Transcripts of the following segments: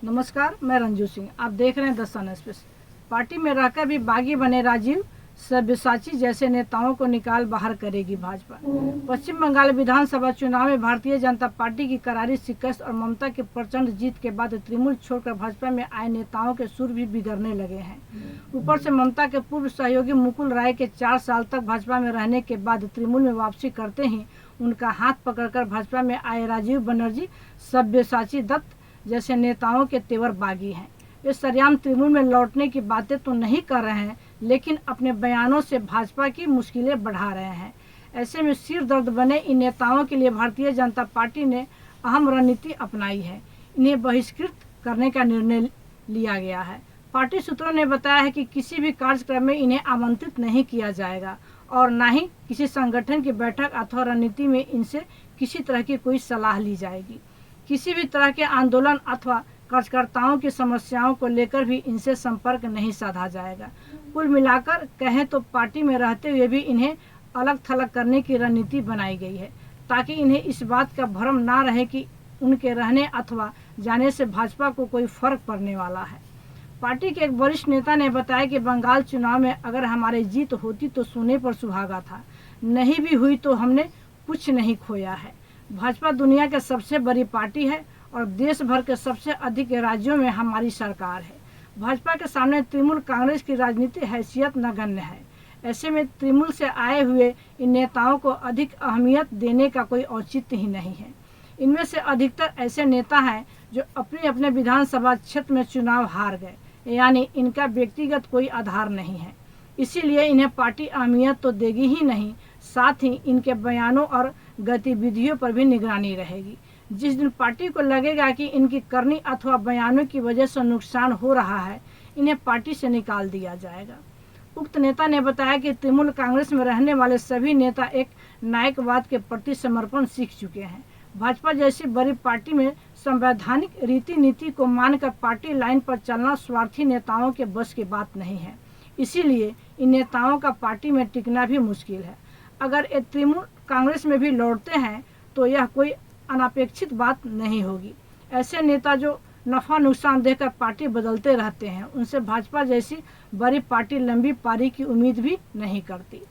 नमस्कार, मैं रंजू सिंह। आप देख रहे हैं द सन एक्सप्रेस। पार्टी में रहकर भी बागी बने राजीव सब्यसाची जैसे नेताओं को निकाल बाहर करेगी भाजपा। पश्चिम बंगाल विधानसभा चुनाव में भारतीय जनता पार्टी की करारी शिकस्त और ममता की प्रचंड जीत के बाद तृणमूल छोड़कर भाजपा में आए नेताओं के सुर भी बिगड़ने लगे हैं। ऊपर से ममता के पूर्व सहयोगी मुकुल राय के 4 साल तक भाजपा में रहने के बाद तृणमूल में वापसी करते ही उनका हाथ पकड़कर भाजपा में आए राजीव बनर्जी, सब्यसाची दत्त जैसे नेताओं के तेवर बागी हैं। वे सरेआम तृणमूल में लौटने की बातें तो नहीं कर रहे हैं, लेकिन अपने बयानों से भाजपा की मुश्किलें बढ़ा रहे हैं। ऐसे में सिर दर्द बने इन नेताओं के लिए भारतीय जनता पार्टी ने अहम रणनीति अपनाई है। इन्हें बहिष्कृत करने का निर्णय लिया गया है। पार्टी सूत्रों ने बताया है कि किसी भी कार्यक्रम में इन्हें आमंत्रित नहीं किया जाएगा और न ही किसी संगठन की बैठक अथवा रणनीति में इनसे किसी तरह की कोई सलाह ली जाएगी। किसी भी तरह के आंदोलन अथवा कार्यकर्ताओं की समस्याओं को लेकर भी इनसे संपर्क नहीं साधा जाएगा। कुल मिलाकर कहें तो पार्टी में रहते हुए भी इन्हें अलग थलग करने की रणनीति बनाई गई है, ताकि इन्हें इस बात का भ्रम ना रहे कि उनके रहने अथवा जाने से भाजपा को कोई फर्क पड़ने वाला है। पार्टी के एक वरिष्ठ नेता ने बताया कि बंगाल चुनाव में अगर हमारी जीत होती तो सोने पर सुहागा था, नहीं भी हुई तो हमने कुछ नहीं खोया है। भाजपा दुनिया की सबसे बड़ी पार्टी है और देश भर के सबसे अधिक राज्यों में हमारी सरकार है। भाजपा के सामने तृणमूल कांग्रेस की राजनीतिक हैसियत नगण्य है। ऐसे में तृणमूल से आए हुए इन नेताओं को अधिक अहमियत देने का कोई औचित्य ही नहीं है। इनमें से अधिकतर ऐसे नेता हैं जो अपने अपने विधानसभा क्षेत्र में चुनाव हार गए, यानी इनका व्यक्तिगत कोई आधार नहीं है। इसीलिए इन्हें पार्टी अहमियत तो देगी ही नहीं, साथ ही इनके बयानों और गतिविधियों पर भी निगरानी रहेगी। जिस दिन पार्टी को लगेगा कि इनकी करनी अथवा बयानों की वजह से नुकसान हो रहा है, इन्हें पार्टी से निकाल दिया जाएगा। उक्त नेता ने बताया कि तृणमूल कांग्रेस में रहने वाले सभी नेता एक नायकवाद के प्रति समर्पण सीख चुके हैं। भाजपा जैसी बड़ी पार्टी में संवैधानिक रीति नीति को मानकर पार्टी लाइन पर चलना स्वार्थी नेताओं के बस की बात नहीं है। इसीलिए इन नेताओं का पार्टी में टिकना भी मुश्किल है। अगर ये तृणमूल कांग्रेस में भी लौटते हैं तो यह कोई अनापेक्षित बात नहीं होगी। ऐसे नेता जो नफा नुकसान देकर पार्टी बदलते रहते हैं, उनसे भाजपा जैसी बड़ी पार्टी लंबी पारी की उम्मीद भी नहीं करती।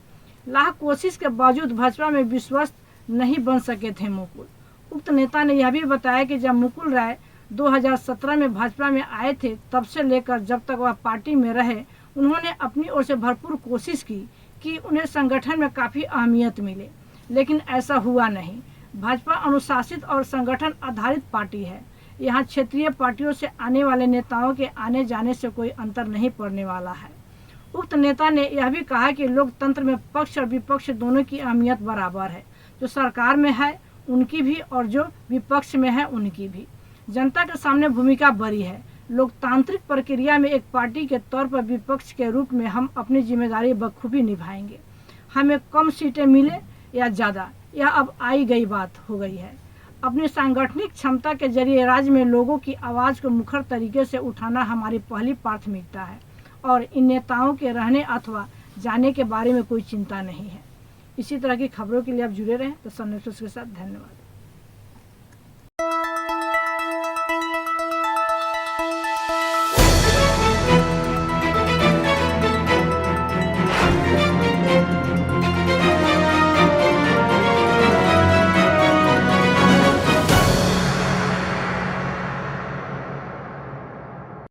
लाख कोशिश के बावजूद भाजपा में विश्वस्त नहीं बन सके थे मुकुल। उक्त नेता ने यह भी बताया कि जब मुकुल राय 2017 में भाजपा में आए थे, तब से लेकर जब तक वह पार्टी में रहे, उन्होंने अपनी ओर से भरपूर कोशिश की कि उन्हें संगठन में काफ़ी अहमियत मिले, लेकिन ऐसा हुआ नहीं। भाजपा अनुशासित और संगठन आधारित पार्टी है। यहाँ क्षेत्रीय पार्टियों से आने वाले नेताओं के आने जाने से कोई अंतर नहीं पड़ने वाला है। उक्त नेता ने यह भी कहा कि लोकतंत्र में पक्ष और विपक्ष दोनों की अहमियत बराबर है। जो सरकार में है उनकी भी और जो विपक्ष में है उनकी भी। जनता के सामने भूमिका बड़ी है। लोकतांत्रिक प्रक्रिया में एक पार्टी के तौर पर विपक्ष के रूप में हम अपनी जिम्मेदारी बखूबी निभाएंगे। हमें कम सीटें मिले या ज़्यादा, यह अब आई गई बात हो गई है। अपनी सांगठनिक क्षमता के जरिए राज्य में लोगों की आवाज़ को मुखर तरीके से उठाना हमारी पहली प्राथमिकता है और इन नेताओं के रहने अथवा जाने के बारे में कोई चिंता नहीं है। इसी तरह की खबरों के लिए आप जुड़े रहें तो सन एक्सप्रेस के साथ। धन्यवाद।